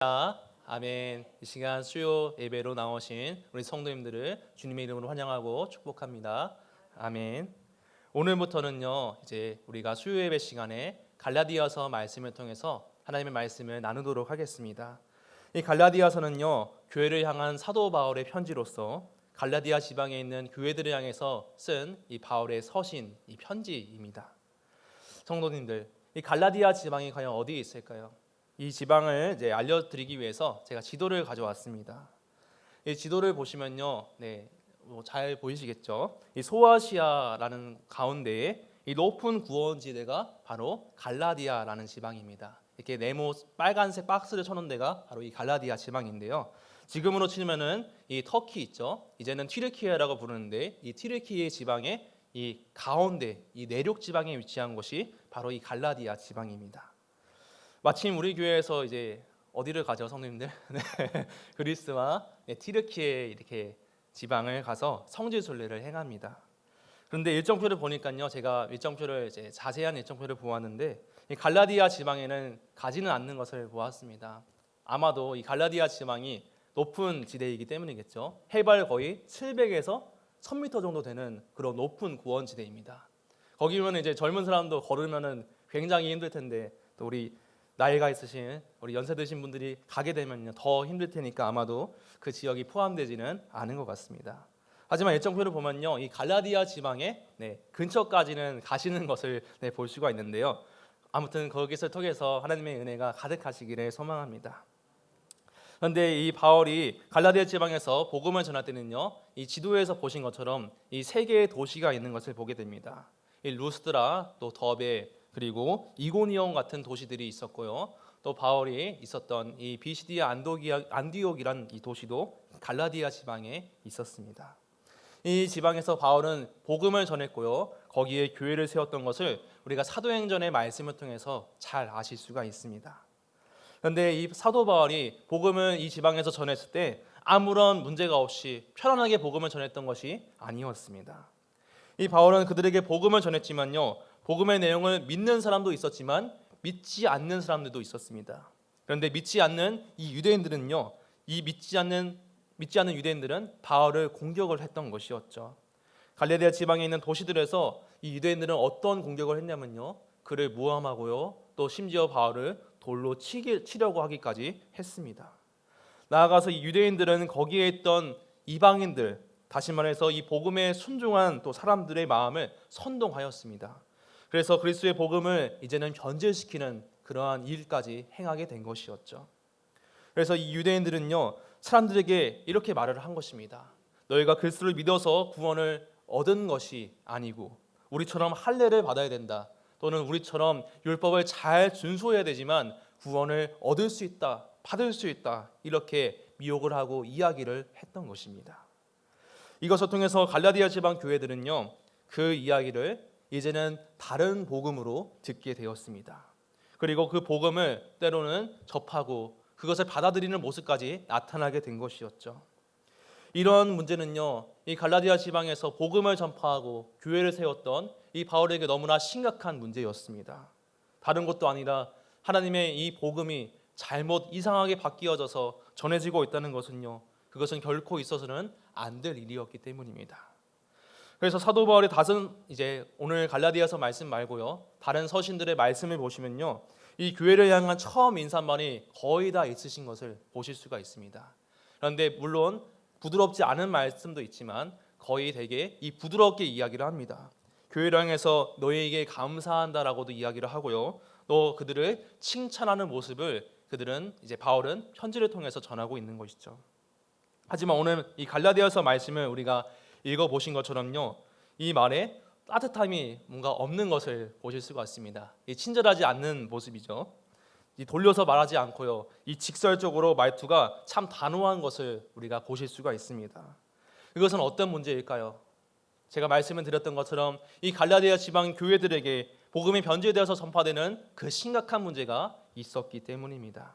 아멘. 이 시간 수요 예배로 나오신 우리 성도님들을 주님의 이름으로 환영하고 축복합니다. 아멘. 오늘부터는요, 이제 우리가 수요 예배 시간에 갈라디아서 말씀을 통해서 하나님의 말씀을 나누도록 하겠습니다. 이 갈라디아서는요, 교회를 향한 사도 바울의 편지로서 갈라디아 지방에 있는 교회들을 향해서 쓴 이 바울의 서신, 이 편지입니다. 성도님들, 이 갈라디아 지방이 과연 어디에 있을까요? 이 지방을 이제 알려드리기 위해서 제가 지도를 가져왔습니다. 이 지도를 보시면요, 잘 보이시겠죠? 이 소아시아라는 가운데에 이 높은 구원지대가 바로 갈라디아라는 지방입니다. 이렇게 네모 빨간색 박스를 쳐놓은 데가 바로 이 갈라디아 지방인데요. 지금으로 치면은 이 터키 있죠? 이제는 튀르키예라고 부르는데 이 튀르키예 지방의 이 가운데 이 내륙 지방에 위치한 곳이 바로 이 갈라디아 지방입니다. 마침 우리 교회에서 이제 어디를 가죠, 성도님들? 그리스와 튀르키예 이렇게 지방을 가서 성지 순례를 행합니다. 그런데 일정표를 보니까요, 제가 일정표를 이제 자세한 일정표를 보았는데 이 갈라디아 지방에는 가지는 않는 것을 보았습니다. 아마도 이 갈라디아 지방이 높은 지대이기 때문이겠죠. 해발 거의 700에서 1000m 정도 되는 그런 높은 구원지대입니다. 거기면 이제 젊은 사람도 걸으면은 굉장히 힘들 텐데 또 우리 나이가 있으신 우리 연세 드신 분들이 가게 되면요 더 힘들 테니까 아마도 그 지역이 포함되지는 않은 것 같습니다. 하지만 일정표를 보면요 이 갈라디아 지방의 근처까지는 가시는 것을 볼 수가 있는데요. 아무튼 거기서 통해서 하나님의 은혜가 가득하시기를 소망합니다. 그런데 이 바울이 갈라디아 지방에서 복음을 전할 때는요 이 지도에서 보신 것처럼 이 세 개의 도시가 있는 것을 보게 됩니다. 이 루스드라, 또 더베, 그리고 이고니온 같은 도시들이 있었고요. 또 바울이 있었던 이 비시디아 안디옥이란 이 도시도 갈라디아 지방에 있었습니다. 이 지방에서 바울은 복음을 전했고요. 거기에 교회를 세웠던 것을 우리가 사도행전의 말씀을 통해서 잘 아실 수가 있습니다. 그런데 이 사도 바울이 복음을 이 지방에서 전했을 때 아무런 문제가 없이 편안하게 복음을 전했던 것이 아니었습니다. 이 바울은 그들에게 복음을 전했지만요. 복음의 내용을 믿는 사람도 있었지만 믿지 않는 사람들도 있었습니다. 그런데 믿지 않는 이 유대인들은요, 이 믿지 않는 유대인들은 바울을 공격을 했던 것이었죠. 갈라디아 지방에 있는 도시들에서 이 유대인들은 어떤 공격을 했냐면요, 그를 모함하고요, 또 심지어 바울을 돌로 치려고 하기까지 했습니다. 나아가서 이 유대인들은 거기에 있던 이방인들, 다시 말해서 이 복음에 순종한 또 사람들의 마음을 선동하였습니다. 그래서 그리스도의 복음을 이제는 변질시키는 그러한 일까지 행하게 된 것이었죠. 그래서 이 유대인들은요 사람들에게 이렇게 말을 한 것입니다. 너희가 그리스도를 믿어서 구원을 얻은 것이 아니고 우리처럼 할례를 받아야 된다, 또는 우리처럼 율법을 잘 준수해야 되지만 구원을 얻을 수 있다, 받을 수 있다, 이렇게 미혹을 하고 이야기를 했던 것입니다. 이것을 통해서 갈라디아 지방 교회들은요 그 이야기를 이제는 다른 복음으로 듣게 되었습니다. 그리고 그 복음을 때로는 접하고 그것을 받아들이는 모습까지 나타나게 된 것이었죠. 이런 문제는요 이 갈라디아 지방에서 복음을 전파하고 교회를 세웠던 이 바울에게 너무나 심각한 문제였습니다. 다른 것도 아니라 하나님의 이 복음이 잘못 이상하게 바뀌어져서 전해지고 있다는 것은요 그것은 결코 있어서는 안 될 일이었기 때문입니다. 그래서 사도 바울의 다른 이제 오늘 갈라디아서 말씀 말고요 다른 서신들의 말씀을 보시면요 이 교회를 향한 처음 인사말이 거의 다 있으신 것을 보실 수가 있습니다. 그런데 물론 부드럽지 않은 말씀도 있지만 거의 대개 이 부드럽게 이야기를 합니다. 교회를 향해서 너희에게 감사한다라고도 이야기를 하고요 또 그들을 칭찬하는 모습을 그들은 이제 바울은 편지를 통해서 전하고 있는 것이죠. 하지만 오늘 이 갈라디아서 말씀을 우리가 읽어보신 것처럼요 이 말에 따뜻함이 뭔가 없는 것을 보실 수가 있습니다. 이 친절하지 않는 모습이죠. 이 돌려서 말하지 않고요 이 직설적으로 말투가 참 단호한 것을 우리가 보실 수가 있습니다. 이것은 어떤 문제일까요? 제가 말씀을 드렸던 것처럼 이 갈라디아 지방 교회들에게 복음이 변질되어서 전파되는 그 심각한 문제가 있었기 때문입니다.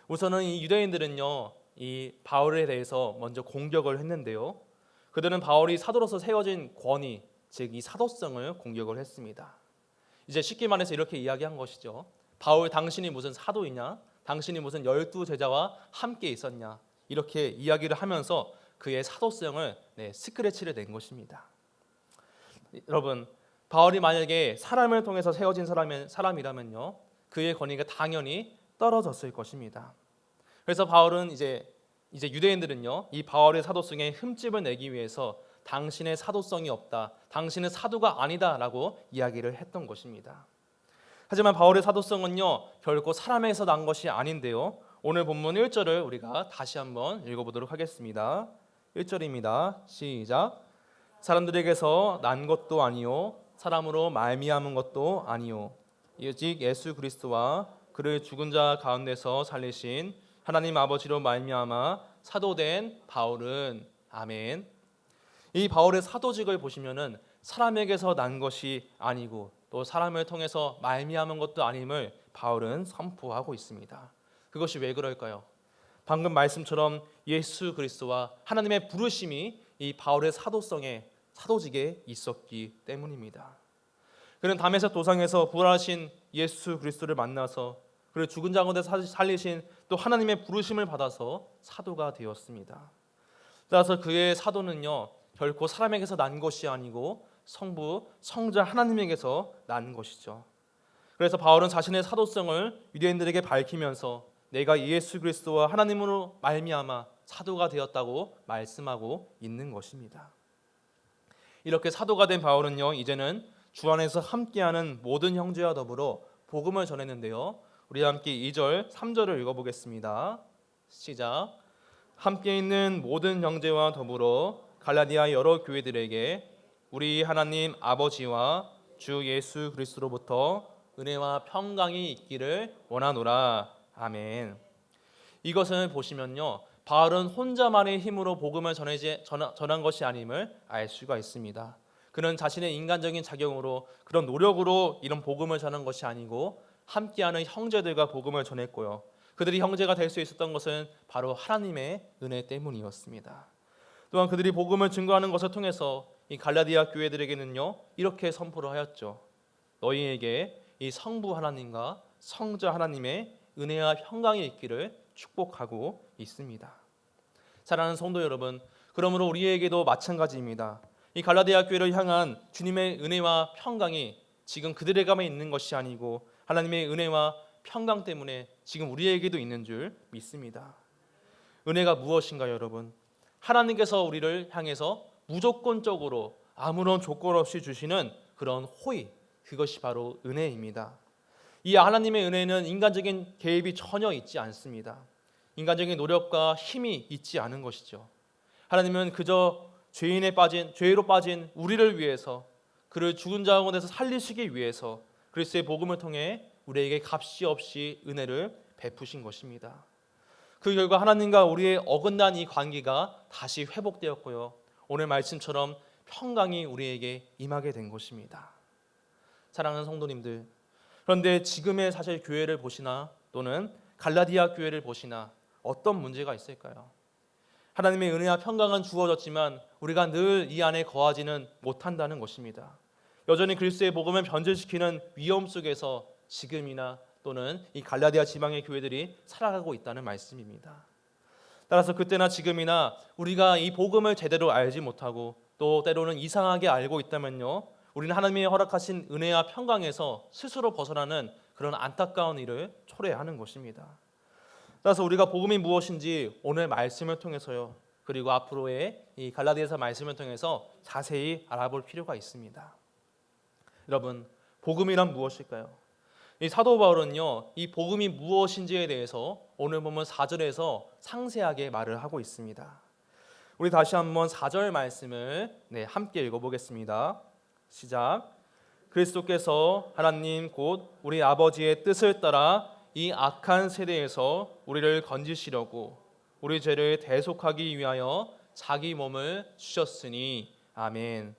우선은 이 유대인들은요 이 바울에 대해서 먼저 공격을 했는데요 그들은 바울이 사도로서 세워진 권위, 즉 이 사도성을 공격을 했습니다. 이제 쉽게 말해서 이렇게 이야기한 것이죠. 바울 당신이 무슨 사도이냐? 당신이 무슨 12제자와 함께 있었냐, 이렇게 이야기를 하면서 그의 사도성을 스크래치를 낸 것입니다. 여러분, 바울이 만약에 사람을 통해서 세워진 사람이라면요, 그의 권위가 당연히 떨어졌을 것입니다. 그래서 바울은 이제 유대인들은요, 이 바울의 사도성에 흠집을 내기 위해서 당신의 사도성이 없다, 당신은 사도가 아니다라고 이야기를 했던 것입니다. 하지만 바울의 사도성은요, 결코 사람에서 난 것이 아닌데요, 오늘 본문 1절을 우리가 다시 한번 읽어보도록 하겠습니다. 1절입니다. 시작. 사람들에게서 난 것도 아니요 사람으로 말미암은 것도 아니요 오직 예수 그리스도와 그를 죽은 자 가운데서 살리신 하나님 아버지로 말미암아 사도된 바울은. 아멘. 이 바울의 사도직을 보시면은 사람에게서 난 것이 아니고 또 사람을 통해서 말미암은 것도 아님을 바울은 선포하고 있습니다. 그것이 왜 그럴까요? 방금 말씀처럼 예수 그리스도와 하나님의 부르심이 이 바울의 사도직에 있었기 때문입니다. 그는 다메섹 도상에서 부활하신 예수 그리스도를 만나서 그를 죽은 자 가운데 살리신 또 하나님의 부르심을 받아서 사도가 되었습니다. 따라서 그의 사도는요, 결코 사람에게서 난 것이 아니고 성자 하나님에게서 난 것이죠. 그래서 바울은 자신의 사도성을 유대인들에게 밝히면서 내가 예수 그리스도와 하나님으로 말미암아 사도가 되었다고 말씀하고 있는 것입니다. 이렇게 사도가 된 바울은요, 이제는 주 안에서 함께하는 모든 형제와 더불어 복음을 전했는데요, 우리 함께 2절, 3절을 읽어보겠습니다. 시작. 함께 있는 모든 형제와 더불어 갈라디아 여러 교회들에게 우리 하나님 아버지와 주 예수 그리스도로부터 은혜와 평강이 있기를 원하노라. 아멘. 이것을 보시면요, 바울은 혼자만의 힘으로 복음을 전한 것이 아님을 알 수가 있습니다. 그는 자신의 인간적인 자격으로 그런 노력으로 이런 복음을 전한 것이 아니고 함께하는 형제들과 복음을 전했고요, 그들이 형제가 될 수 있었던 것은 바로 하나님의 은혜 때문이었습니다. 또한 그들이 복음을 증거하는 것을 통해서 이 갈라디아 교회들에게는요, 이렇게 선포를 하였죠. 너희에게 이 성부 하나님과 성자 하나님의 은혜와 평강이 있기를 축복하고 있습니다. 사랑하는 성도 여러분, 그러므로 우리에게도 마찬가지입니다. 이 갈라디아 교회를 향한 주님의 은혜와 평강이 지금 그들에게만 있는 것이 아니고 하나님의 은혜와 평강 때문에 지금 우리에게도 있는 줄 믿습니다. 은혜가 무엇인가요, 여러분? 하나님께서 우리를 향해서 무조건적으로 아무런 조건 없이 주시는 그런 호의, 그것이 바로 은혜입니다. 이 하나님의 은혜는 인간적인 개입이 전혀 있지 않습니다. 인간적인 노력과 힘이 있지 않은 것이죠. 하나님은 그저 죄로 빠진 우리를 위해서, 그를 죽은 자 가운데서 살리시기 위해서 그리스도의 복음을 통해 우리에게 값이 없이 은혜를 베푸신 것입니다. 그 결과 하나님과 우리의 어긋난 이 관계가 다시 회복되었고요, 오늘 말씀처럼 평강이 우리에게 임하게 된 것입니다. 사랑하는 성도님들, 그런데 지금의 사실 교회를 보시나 또는 갈라디아 교회를 보시나 어떤 문제가 있을까요? 하나님의 은혜와 평강은 주어졌지만 우리가 늘 이 안에 거하지는 못한다는 것입니다. 여전히 그리스도의 복음을 변질시키는 위험 속에서 지금이나 또는 이 갈라디아 지방의 교회들이 살아가고 있다는 말씀입니다. 따라서 그때나 지금이나 우리가 이 복음을 제대로 알지 못하고 또 때로는 이상하게 알고 있다면요, 우리는 하나님의 허락하신 은혜와 평강에서 스스로 벗어나는 그런 안타까운 일을 초래하는 것입니다. 따라서 우리가 복음이 무엇인지 오늘 말씀을 통해서요, 그리고 앞으로의 이 갈라디아서 말씀을 통해서 자세히 알아볼 필요가 있습니다. 여러분, 복음이란 무엇일까요? 이 사도 바울은요, 이 복음이 무엇인지에 대해서 오늘 보면 4절에서 상세하게 말을 하고 있습니다. 우리 다시 한번 4절 말씀을 함께 읽어보겠습니다. 시작. 그리스도께서 하나님 곧 우리 아버지의 뜻을 따라 이 악한 세대에서 우리를 건지시려고 우리 죄를 대속하기 위하여 자기 몸을 주셨으니. 아멘.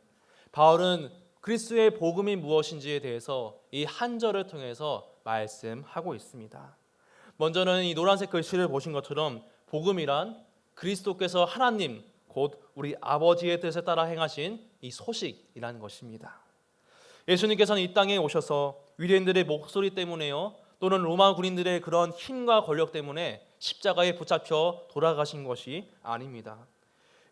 바울은 그리스도의 복음이 무엇인지에 대해서 이 한 절을 통해서 말씀하고 있습니다. 먼저는 이 노란색 글씨를 보신 것처럼 복음이란 그리스도께서 하나님 곧 우리 아버지의 뜻에 따라 행하신 이 소식이라는 것입니다. 예수님께서는 이 땅에 오셔서 유대인들의 목소리 때문에요, 또는 로마 군인들의 그런 힘과 권력 때문에 십자가에 붙잡혀 돌아가신 것이 아닙니다.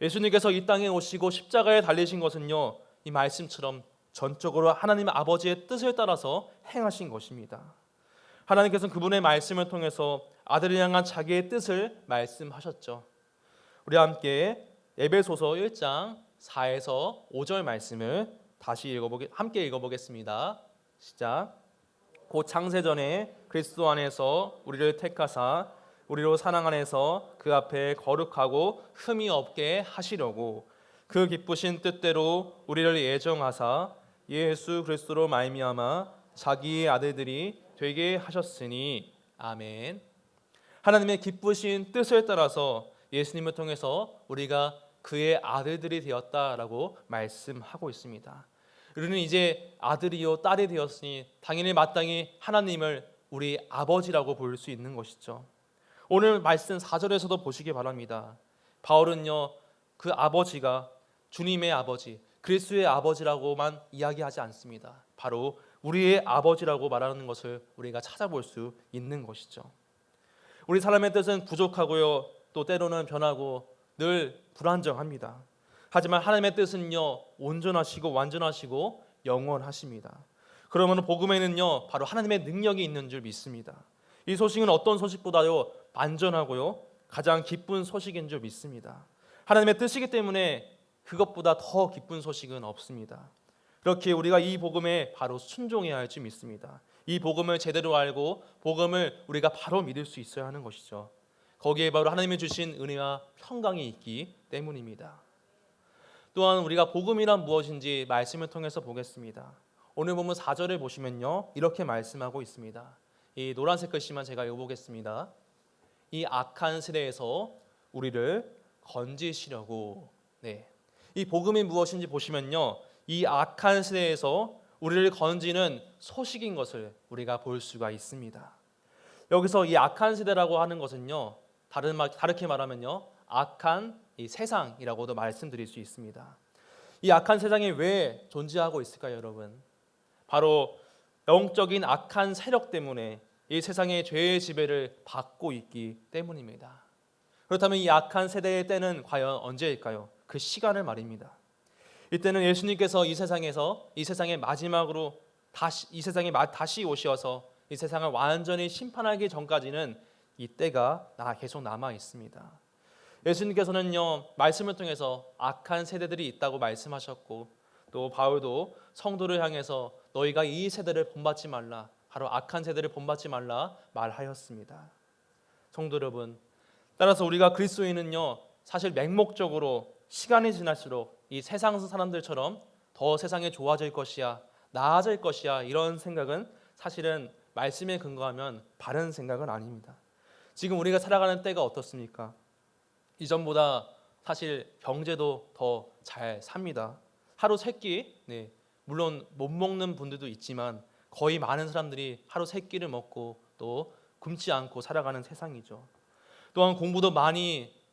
예수님께서 이 땅에 오시고 십자가에 달리신 것은요, 이 말씀처럼 전적으로 하나님 아버지의 뜻을 따라서 행하신 것입니다. 하나님께서는 그분의 말씀을 통해서 아들을 향한 자기의 뜻을 말씀하셨죠. 우리 함께 에베소서 1장 4에서 5절 말씀을 함께 읽어보겠습니다. 시작. 곧 창세전에 그리스도 안에서 우리를 택하사 우리로 사랑 안에서 그 앞에 거룩하고 흠이 없게 하시려고 그 기쁘신 뜻대로 우리를 예정하사 예수 그리스도로 말미암아 자기의 아들들이 되게 하셨으니 아멘. 하나님의 기쁘신 뜻을 따라서 예수님을 통해서 우리가 그의 아들들이 되었다라고 말씀하고 있습니다. 우리는 이제 아들이요 딸이 되었으니 당연히 마땅히 하나님을 우리 아버지라고 볼 수 있는 것이죠. 오늘 말씀 4절에서도 보시기 바랍니다. 바울은요, 그 아버지가 주님의 아버지, 그리스도의 아버지라고만 이야기하지 않습니다. 바로 우리의 아버지라고 말하는 것을 우리가 찾아볼 수 있는 것이죠. 우리 사람의 뜻은 부족하고요, 또 때로는 변하고 늘 불안정합니다. 하지만 하나님의 뜻은요, 온전하시고 완전하시고 영원하십니다. 그러면 복음에는요, 바로 하나님의 능력이 있는 줄 믿습니다. 이 소식은 어떤 소식보다요, 안전하고요, 가장 기쁜 소식인 줄 믿습니다. 하나님의 뜻이기 때문에 그것보다 더 기쁜 소식은 없습니다. 그렇게 우리가 이 복음에 바로 순종해야 할 줄 믿습니다. 이 복음을 제대로 알고 복음을 우리가 바로 믿을 수 있어야 하는 것이죠. 거기에 바로 하나님이 주신 은혜와 평강이 있기 때문입니다. 또한 우리가 복음이란 무엇인지 말씀을 통해서 보겠습니다. 오늘 본문 4절을 보시면요, 이렇게 말씀하고 있습니다. 이 노란색 글씨만 제가 읽어보겠습니다. 이 악한 세대에서 우리를 건지시려고. 이 복음이 무엇인지 보시면요, 이 악한 세대에서 우리를 건지는 소식인 것을 우리가 볼 수가 있습니다. 여기서 이 악한 세대라고 하는 것은요, 다르게 말하면요, 악한 이 세상이라고도 말씀드릴 수 있습니다. 이 악한 세상이 왜 존재하고 있을까요, 여러분? 바로 영적인 악한 세력 때문에 이 세상의 죄의 지배를 받고 있기 때문입니다. 그렇다면 이 악한 세대의 때는 과연 언제일까요? 그 시간을 말입니다. 이때는 예수님께서 이 세상의 마지막으로 이 세상에 다시 오셔서 이 세상을 완전히 심판하기 전까지는 이 때가 계속 남아 있습니다. 예수님께서는요, 말씀을 통해서 악한 세대들이 있다고 말씀하셨고, 또 바울도 성도를 향해서 너희가 이 세대를 본받지 말라, 바로 악한 세대를 본받지 말라 말하였습니다. 성도 여러분, 따라서 우리가 그리스도인은요, 사실 맹목적으로 시간이 지날수록 이 세상 사람들처럼 더 세상이 좋아질 것이야, 나아질 것이야, 이런 생각은 사실은 말씀에 근거하면 바른 생각은 아닙니다. 지금 우리가 살아가는 때가 어떻습니까? 이전보다 사실 경제도 더 잘 삽니다. 하루 세 끼, 물론 못 먹는 분들도 있지만 거의 많은 사람들이 하루 세 끼를 먹고 또 굶지 않고 살아가는 세상이죠. 또한 공부도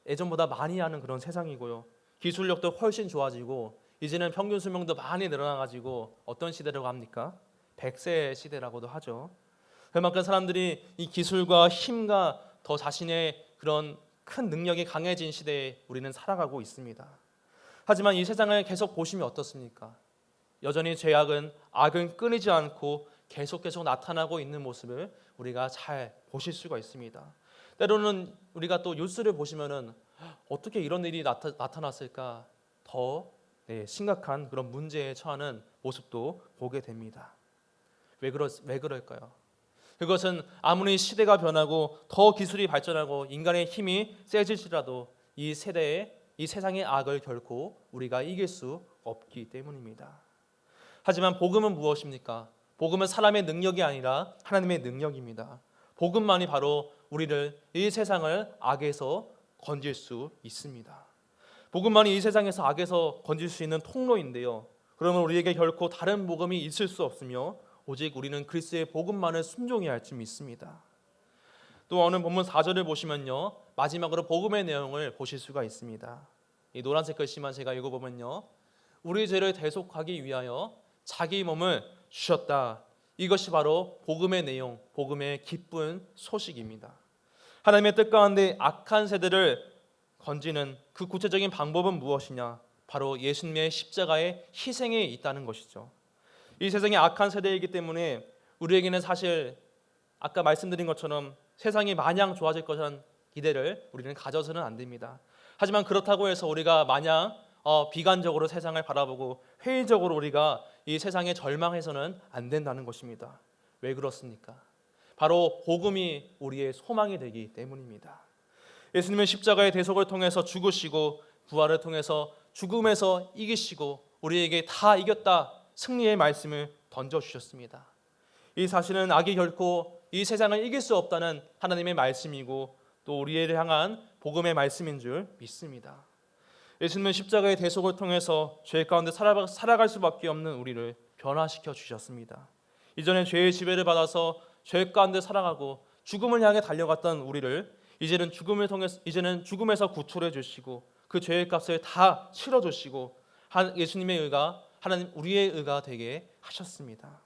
예전보다 많이 하는 그런 세상이고요. 기술력도 훨씬 좋아지고 이제는 평균 수명도 많이 늘어나가지고 어떤 시대라고 합니까? 100세 시대라고도 하죠. 그만큼 사람들이 이 기술과 힘과 더 자신의 그런 큰 능력이 강해진 시대에 우리는 살아가고 있습니다. 하지만 이 세상을 계속 보시면 어떻습니까? 여전히 악은 끊이지 않고 계속 나타나고 있는 모습을 우리가 잘 보실 수가 있습니다. 때로는 우리가 또 뉴스를 보시면은 어떻게 이런 일이 나타났을까, 더 심각한 그런 문제에 처하는 모습도 보게 됩니다. 왜 그럴까요? 그것은 아무리 시대가 변하고 더 기술이 발전하고 인간의 힘이 세질지라도 이 세상의 악을 결코 우리가 이길 수 없기 때문입니다. 하지만 복음은 무엇입니까? 복음은 사람의 능력이 아니라 하나님의 능력입니다. 복음만이 바로 우리를 이 세상을 악에서 건질 수 있습니다. 복음만이 이 세상에서 악에서 건질 수 있는 통로인데요. 그러면 우리에게 결코 다른 복음이 있을 수 없으며 오직 우리는 그리스도의 복음만을 순종해야 할 줄 믿습니다. 또 오늘 본문 4절을 보시면요, 마지막으로 복음의 내용을 보실 수가 있습니다. 이 노란색 글씨만 제가 읽어보면요, 우리 죄를 대속하기 위하여 자기 몸을 주셨다. 이것이 바로 복음의 내용, 복음의 기쁜 소식입니다. 하나님의 뜻 가운데 악한 세대를 건지는 그 구체적인 방법은 무엇이냐? 바로 예수님의 십자가의 희생에 있다는 것이죠. 이 세상이 악한 세대이기 때문에 우리에게는 사실 아까 말씀드린 것처럼 세상이 마냥 좋아질 것이라는 기대를 우리는 가져서는 안 됩니다. 하지만 그렇다고 해서 우리가 마냥 비관적으로 세상을 바라보고 회의적으로 우리가 이 세상에 절망해서는 안 된다는 것입니다. 왜 그렇습니까? 바로 복음이 우리의 소망이 되기 때문입니다. 예수님은 십자가의 대속을 통해서 죽으시고 부활을 통해서 죽음에서 이기시고 우리에게 다 이겼다 승리의 말씀을 던져주셨습니다. 이 사실은 악이 결코 이 세상을 이길 수 없다는 하나님의 말씀이고 또 우리를 향한 복음의 말씀인 줄 믿습니다. 예수님은 십자가의 대속을 통해서 죄 가운데 살아갈 수밖에 없는 우리를 변화시켜 주셨습니다. 이전에 죄의 지배를 받아서 죄 가운데 살아가고 죽음을 향해 달려갔던 우리를 이제는 죽음에서 구출해 주시고 그 죄의 값을 다 치러 주시고 예수님의 의가 하나님 우리의 의가 되게 하셨습니다.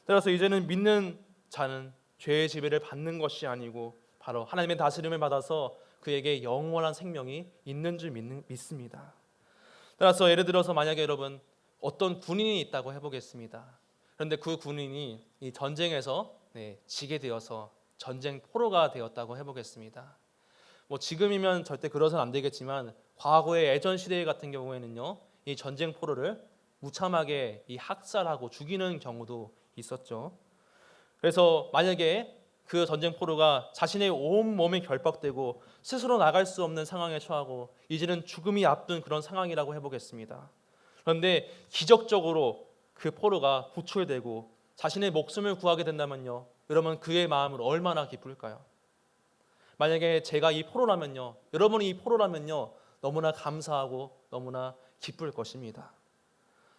따라서 이제는 믿는 자는 죄의 지배를 받는 것이 아니고 바로 하나님의 다스림을 받아서 그에게 영원한 생명이 있는 줄 믿습니다. 따라서 예를 들어서 만약에 여러분 어떤 군인이 있다고 해보겠습니다. 그런데 그 군인이 이 전쟁에서 지게 되어서 전쟁 포로가 되었다고 해보겠습니다. 지금이면 절대 그러서는 안 되겠지만 과거의 예전 시대 같은 경우에는요, 이 전쟁 포로를 무참하게 이 학살하고 죽이는 경우도 있었죠. 그래서 만약에 그 전쟁 포로가 자신의 온 몸이 결박되고 스스로 나갈 수 없는 상황에 처하고 이제는 죽음이 앞둔 그런 상황이라고 해보겠습니다. 그런데 기적적으로 그 포로가 구출되고 자신의 목숨을 구하게 된다면요, 여러분 그의 마음은 얼마나 기쁠까요? 만약에 제가 이 포로라면요, 여러분이 이 포로라면요, 너무나 감사하고 너무나 기쁠 것입니다.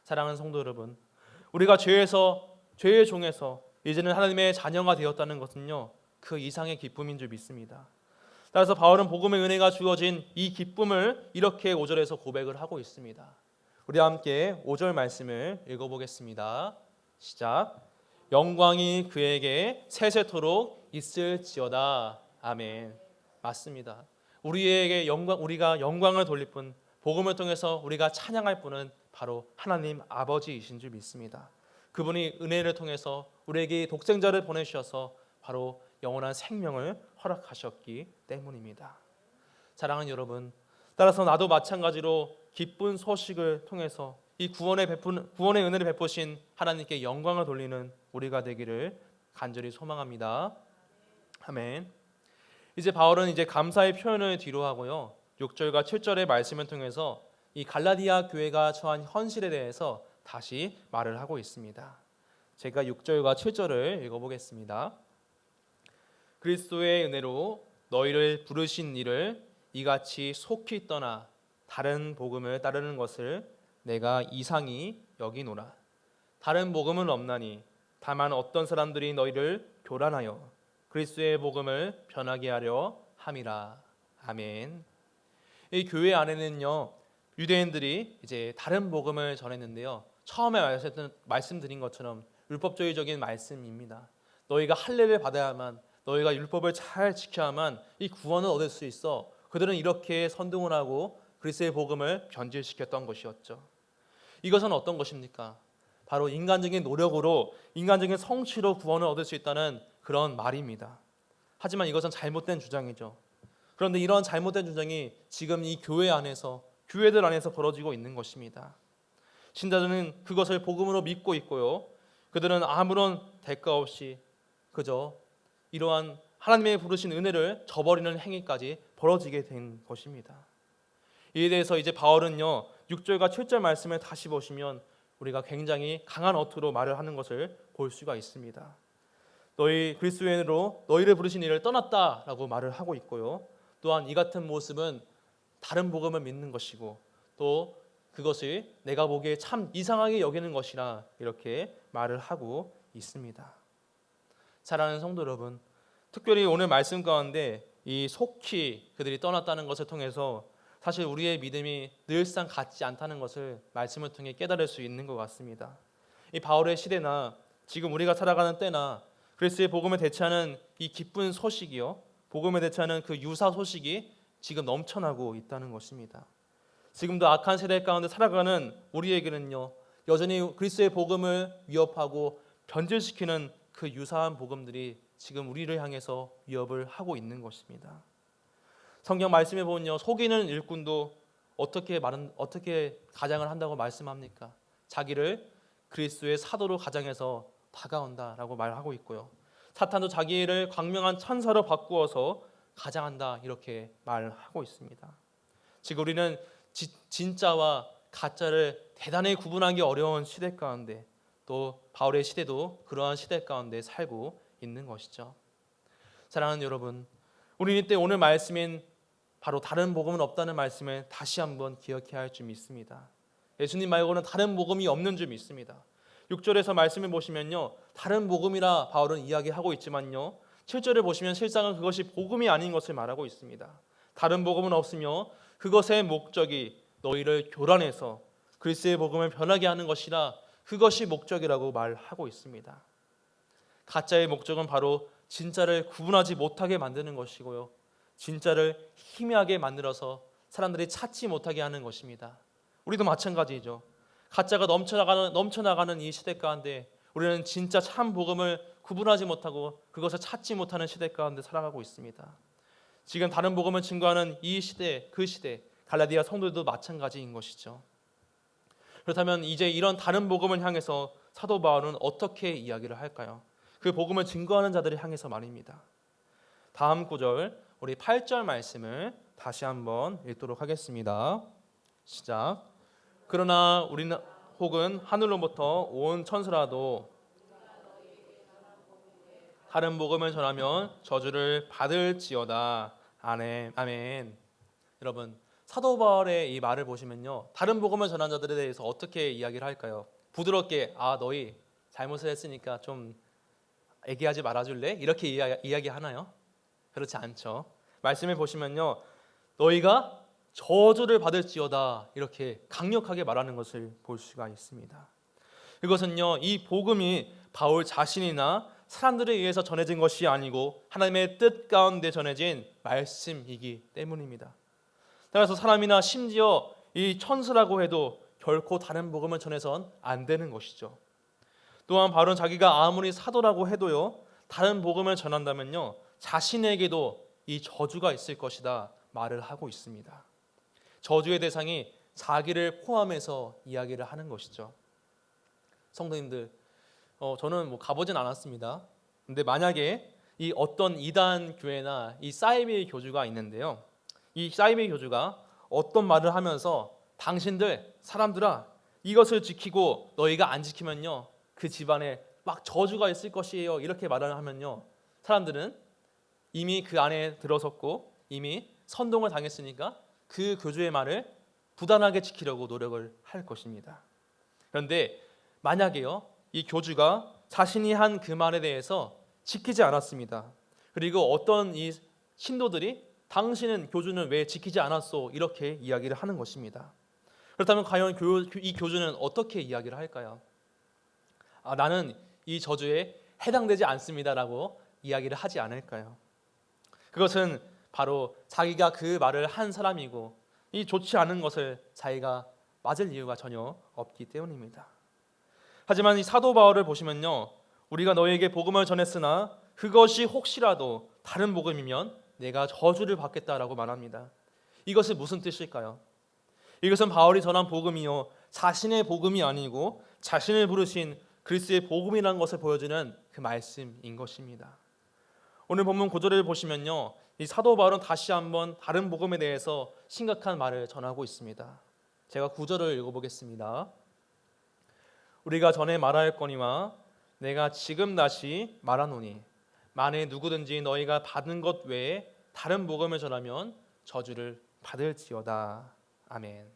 사랑하는 성도 여러분, 우리가 죄의 종에서 이제는 하나님의 자녀가 되었다는 것은요, 그 이상의 기쁨인 줄 믿습니다. 따라서 바울은 복음의 은혜가 주어진 이 기쁨을 이렇게 5절에서 고백을 하고 있습니다. 우리 함께 5절 말씀을 읽어보겠습니다. 시작. 영광이 그에게 세세토록 있을지어다. 아멘. 맞습니다. 우리가 영광을 돌릴 뿐, 복음을 통해서 우리가 찬양할 분은 바로 하나님 아버지이신 줄 믿습니다. 그분이 은혜를 통해서 우리에게 독생자를 보내주셔서 바로 영원한 생명을 허락하셨기 때문입니다. 사랑하는 여러분, 따라서 나도 마찬가지로 기쁜 소식을 통해서 이 구원의 은혜를 베푸신 하나님께 영광을 돌리는 우리가 되기를 간절히 소망합니다. 아멘. 이제 바울은 감사의 표현을 뒤로 하고요, 6절과 7절의 말씀을 통해서 이 갈라디아 교회가 처한 현실에 대해서 다시 말을 하고 있습니다. 제가 6절과 7절을 읽어보겠습니다. 그리스도의 은혜로 너희를 부르신 이를 이같이 속히 떠나 다른 복음을 따르는 것을 내가 이상히 여기노라. 다른 복음은 없나니 다만 어떤 사람들이 너희를 교란하여 그리스도의 복음을 변하게 하려 함이라. 아멘. 이 교회 안에는요, 유대인들이 다른 복음을 전했는데요, 처음에 말씀드린 것처럼 율법주의적인 말씀입니다. 너희가 할례를 받아야만, 너희가 율법을 잘 지켜야만 이 구원을 얻을 수 있어. 그들은 이렇게 선동을 하고 그리스도의 복음을 변질시켰던 것이었죠. 이것은 어떤 것입니까? 바로 인간적인 노력으로, 인간적인 성취로 구원을 얻을 수 있다는 그런 말입니다. 하지만 이것은 잘못된 주장이죠. 그런데 이런 잘못된 주장이 지금 이 교회들 안에서 벌어지고 있는 것입니다. 신자들은 그것을 복음으로 믿고 있고요, 그들은 아무런 대가 없이 그저 이러한 하나님의 부르신 은혜를 저버리는 행위까지 벌어지게 된 것입니다. 이에 대해서 바울은요, 6절과 7절 말씀을 다시 보시면 우리가 굉장히 강한 어투로 말을 하는 것을 볼 수가 있습니다. 너희 그리스도인으로 너희를 부르신 이를 떠났다라고 말을 하고 있고요, 또한 이 같은 모습은 다른 복음을 믿는 것이고 또 그것을 내가 보기에 참 이상하게 여기는 것이라 이렇게 말을 하고 있습니다. 사랑하는 성도 여러분, 특별히 오늘 말씀 가운데 이 속히 그들이 떠났다는 것을 통해서 사실 우리의 믿음이 늘상 같지 않다는 것을 말씀을 통해 깨달을 수 있는 것 같습니다. 이 바울의 시대나 지금 우리가 살아가는 때나 그리스도의 복음을 대체하는 이 기쁜 소식이요, 복음을 대체하는 그 유사 소식이 지금 넘쳐나고 있다는 것입니다. 지금도 악한 세대 가운데 살아가는 우리에게는요, 여전히 그리스도의 복음을 위협하고 변질시키는 그 유사한 복음들이 지금 우리를 향해서 위협을 하고 있는 것입니다. 성경 말씀에 보면요, 속이는 일꾼도 어떻게 가장을 한다고 말씀합니까? 자기를 그리스도의 사도로 가장해서 다가온다라고 말하고 있고요. 사탄도 자기를 광명한 천사로 바꾸어서 가장한다 이렇게 말하고 있습니다. 지금 우리는 진짜와 가짜를 대단히 구분하기 어려운 시대 가운데, 또 바울의 시대도 그러한 시대 가운데 살고 있는 것이죠. 사랑하는 여러분, 우리는 이때 오늘 말씀인 바로 다른 복음은 없다는 말씀을 다시 한번 기억해야 할 줄 믿습니다. 예수님 말고는 다른 복음이 없는 줄 믿습니다. 6절에서 말씀을 보시면요, 다른 복음이라 바울은 이야기하고 있지만요, 7절을 보시면 실상은 그것이 복음이 아닌 것을 말하고 있습니다. 다른 복음은 없으며 그것의 목적이 너희를 교란해서 그리스도의 복음을 변하게 하는 것이라, 그것이 목적이라고 말하고 있습니다. 가짜의 목적은 바로 진짜를 구분하지 못하게 만드는 것이고요, 진짜를 희미하게 만들어서 사람들이 찾지 못하게 하는 것입니다. 우리도 마찬가지죠. 가짜가 넘쳐나가는 이 시대 가운데 우리는 진짜 참 복음을 구분하지 못하고 그것을 찾지 못하는 시대 가운데 살아가고 있습니다. 지금 다른 복음을 증거하는 이 시대, 그 시대, 갈라디아 성도들도 마찬가지인 것이죠. 그렇다면 이제 이런 다른 복음을 향해서 사도 바울은 어떻게 이야기를 할까요? 그 복음을 증거하는 자들을 향해서 말입니다. 다음 구절, 우리 8절 말씀을 다시 한번 읽도록 하겠습니다. 시작. 그러나 우리는 혹은 하늘로부터 온 천사라도 다른 복음을 전하면 저주를 받을지어다. 아멘. 여러분, 사도 바울의 이 말을 보시면요, 다른 복음을 전한 자들에 대해서 어떻게 이야기를 할까요? 부드럽게 너희 잘못을 했으니까 좀 얘기하지 말아줄래? 이렇게 이야기하나요? 그렇지 않죠. 말씀을 보시면요, 너희가 저주를 받을지어다 이렇게 강력하게 말하는 것을 볼 수가 있습니다. 이것은요, 이 복음이 바울 자신이나 사람들에 의해서 전해진 것이 아니고 하나님의 뜻 가운데 전해진 말씀이기 때문입니다. 따라서 사람이나 심지어 이 천사라고 해도 결코 다른 복음을 전해선 안 되는 것이죠. 또한 바울은 자기가 아무리 사도라고 해도요, 다른 복음을 전한다면요, 자신에게도 이 저주가 있을 것이다 말을 하고 있습니다. 저주의 대상이 자기를 포함해서 이야기를 하는 것이죠. 성도님들, 저는 가보진 않았습니다. 근데 만약에 이 어떤 이단 교회나 이 사이비 교주가 있는데요, 이 사이비 교주가 어떤 말을 하면서 당신들 사람들아 이것을 지키고 너희가 안 지키면요 그 집안에 막 저주가 있을 것이에요 이렇게 말을 하면요, 사람들은 이미 그 안에 들어섰고 이미 선동을 당했으니까 그 교주의 말을 부단하게 지키려고 노력을 할 것입니다. 그런데 만약에요, 이 교주가 자신이 한 그 말에 대해서 지키지 않았습니다. 그리고 어떤 이 신도들이 당신은 교주는 왜 지키지 않았소 이렇게 이야기를 하는 것입니다. 그렇다면 과연 이 교주는 어떻게 이야기를 할까요? 나는 이 저주에 해당되지 않습니다라고 이야기를 하지 않을까요? 그것은 바로 자기가 그 말을 한 사람이고 이 좋지 않은 것을 자기가 맞을 이유가 전혀 없기 때문입니다. 하지만 이 사도 바울을 보시면요, 우리가 너희에게 복음을 전했으나 그것이 혹시라도 다른 복음이면 내가 저주를 받겠다라고 말합니다. 이것은 무슨 뜻일까요? 이것은 바울이 전한 복음이요, 자신의 복음이 아니고 자신을 부르신 그리스도의 복음이라는 것을 보여주는 그 말씀인 것입니다. 오늘 본문 9절을 보시면요, 이 사도 바울은 다시 한번 다른 복음에 대해서 심각한 말을 전하고 있습니다. 제가 9절을 읽어보겠습니다. 우리가 전에 말하였거니와 내가 지금 다시 말하노니 만에 누구든지 너희가 받은 것 외에 다른 복음을 전하면 저주를 받을지어다. 아멘.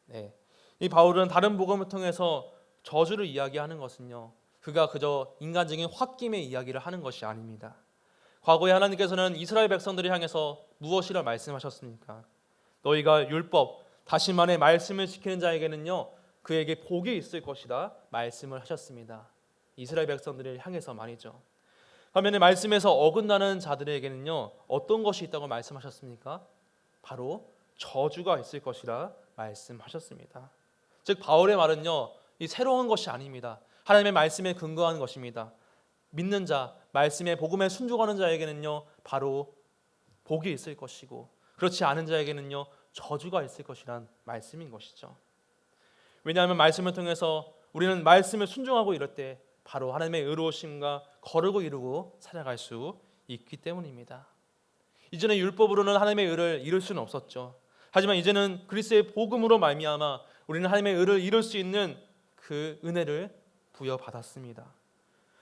네. 이 바울은 다른 복음을 통해서 저주를 이야기하는 것은요, 그가 그저 인간적인 홧김의 이야기를 하는 것이 아닙니다. 과거에 하나님께서는 이스라엘 백성들을 향해서 무엇이라 말씀하셨습니까? 너희가 율법, 다시 말해 말씀을 지키는 자에게는요, 그에게 복이 있을 것이다 말씀을 하셨습니다. 이스라엘 백성들을 향해서 말이죠. 반면에 말씀에서 어긋나는 자들에게는요, 어떤 것이 있다고 말씀하셨습니까? 바로 저주가 있을 것이라 말씀하셨습니다. 즉 바울의 말은요, 이 새로운 것이 아닙니다. 하나님의 말씀에 근거한 것입니다. 믿는 자, 말씀의 복음에 순종하는 자에게는요, 바로 복이 있을 것이고, 그렇지 않은 자에게는요, 저주가 있을 것이란 말씀인 것이죠. 왜냐하면 말씀을 통해서 우리는 말씀을 순종하고 이럴 때 바로 하나님의 의로우심과 거룩을 이루고 살아갈 수 있기 때문입니다. 이전에 율법으로는 하나님의 의를 이룰 수는 없었죠. 하지만 이제는 그리스도의 복음으로 말미암아 우리는 하나님의 의를 이룰 수 있는 그 은혜를 부여받았습니다.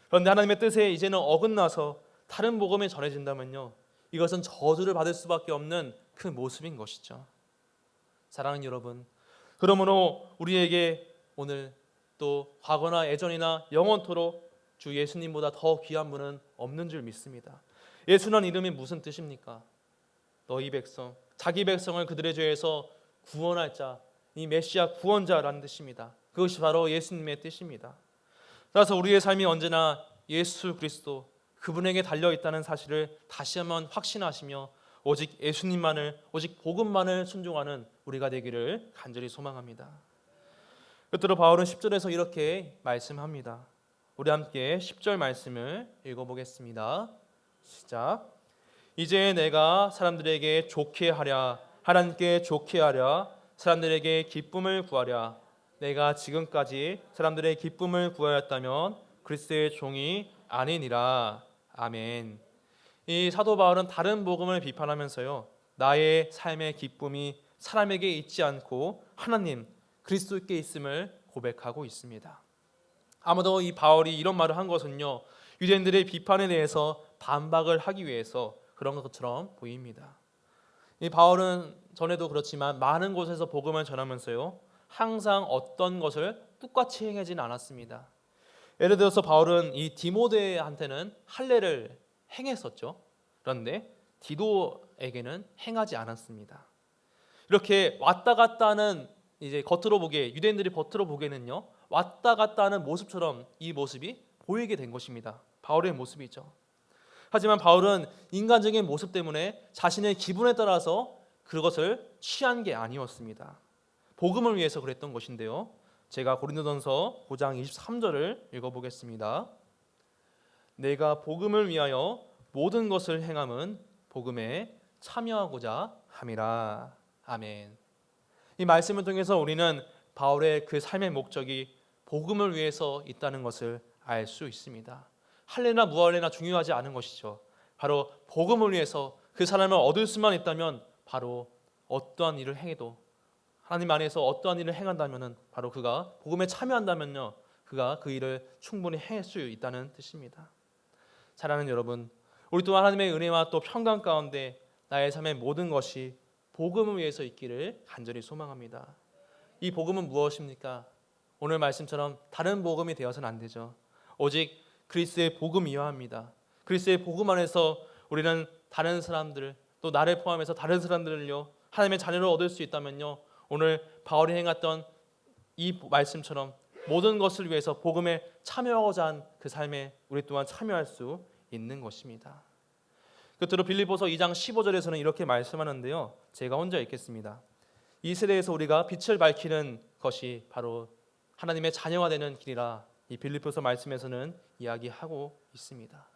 그런데 하나님의 뜻에 이제는 어긋나서 다른 복음이 전해진다면요, 이것은 저주를 받을 수밖에 없는 그 모습인 것이죠. 사랑하는 여러분, 그러므로 우리에게 오늘 또 과거나 예전이나 영원토록 주 예수님보다 더 귀한 분은 없는 줄 믿습니다. 예수라는 이름이 무슨 뜻입니까? 너희 백성, 자기 백성을 그들의 죄에서 구원할 자, 이 메시아 구원자라는 뜻입니다. 그것이 바로 예수님의 뜻입니다. 따라서 우리의 삶이 언제나 예수 그리스도 그분에게 달려 있다는 사실을 다시 한번 확신하시며 오직 예수님만을, 오직 복음만을 순종하는 우리가 되기를 간절히 소망합니다. 끝으로 바울은 10절에서 이렇게 말씀합니다. 우리 함께 10절 말씀을 읽어보겠습니다. 시작. 이제 내가 사람들에게 좋게 하랴, 하나님께 좋게 하랴, 사람들에게 기쁨을 구하랴. 내가 지금까지 사람들의 기쁨을 구하였다면 그리스도의 종이 아니니라. 아멘. 이 사도 바울은 다른 복음을 비판하면서요, 나의 삶의 기쁨이 사람에게 있지 않고 하나님 그리스도께 있음을 고백하고 있습니다. 아마도 이 바울이 이런 말을 한 것은요, 유대인들의 비판에 대해서 반박을 하기 위해서 그런 것처럼 보입니다. 이 바울은 전에도 그렇지만 많은 곳에서 복음을 전하면서요, 항상 어떤 것을 똑같이 행하지는 않았습니다. 예를 들어서 바울은 이 디모데한테는 할례를 행했었죠. 그런데 디도에게는 행하지 않았습니다. 이렇게 왔다 갔다 하는, 이제 겉으로 보기에, 유대인들이 겉으로 보기에는요, 왔다 갔다 하는 모습처럼 이 모습이 보이게 된 것입니다. 바울의 모습이죠. 하지만 바울은 인간적인 모습 때문에 자신의 기분에 따라서 그것을 취한 게 아니었습니다. 복음을 위해서 그랬던 것인데요, 제가 고린도전서 9장 23절을 읽어보겠습니다. 내가 복음을 위하여 모든 것을 행함은 복음에 참여하고자 함이라. 아멘. 이 말씀을 통해서 우리는 바울의 그 삶의 목적이 복음을 위해서 있다는 것을 알 수 있습니다. 할례나 무할례나 중요하지 않은 것이죠. 바로 복음을 위해서 그 사람을 얻을 수만 있다면 바로 어떠한 일을 행해도, 하나님 안에서 어떠한 일을 행한다면 바로 그가 복음에 참여한다면요, 그가 그 일을 충분히 행할 수 있다는 뜻입니다. 사랑하는 여러분, 우리 또한 하나님의 은혜와 또 평강 가운데 나의 삶의 모든 것이 복음을 위해서 있기를 간절히 소망합니다. 이 복음은 무엇입니까? 오늘 말씀처럼 다른 복음이 되어서는 안 되죠. 오직 그리스도의 복음이어야 합니다. 그리스도의 복음 안에서 우리는 다른 사람들, 또 나를 포함해서 다른 사람들을요, 하나님의 자녀를 얻을 수 있다면요, 오늘 바울이 행했던 이 말씀처럼 모든 것을 위해서 복음에 참여하고자 한 그 삶에 우리 또한 참여할 수 있는 것입니다. 끝으로 빌립보서 2장 15절에서는 이렇게 말씀하는데요, 제가 혼자 읽겠습니다. 이 세대에서 우리가 빛을 밝히는 것이 바로 하나님의 자녀가 되는 길이라 이 빌립보서 말씀에서는 이야기하고 있습니다.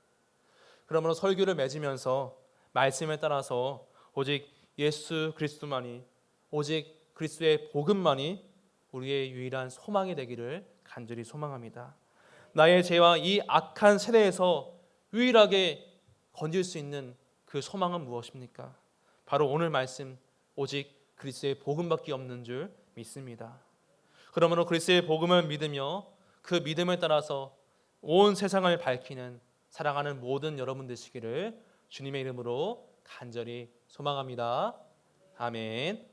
그러므로 설교를 맺으면서 말씀에 따라서 오직 예수 그리스도만이, 오직 그리스도의 복음만이 우리의 유일한 소망이 되기를 간절히 소망합니다. 나의 죄와 이 악한 세대에서 유일하게 건질 수 있는 그 소망은 무엇입니까? 바로 오늘 말씀, 오직 그리스도의 복음밖에 없는 줄 믿습니다. 그러므로 그리스도의 복음을 믿으며 그 믿음에 따라서 온 세상을 밝히는 사랑하는 모든 여러분 되시기를 주님의 이름으로 간절히 소망합니다. 아멘.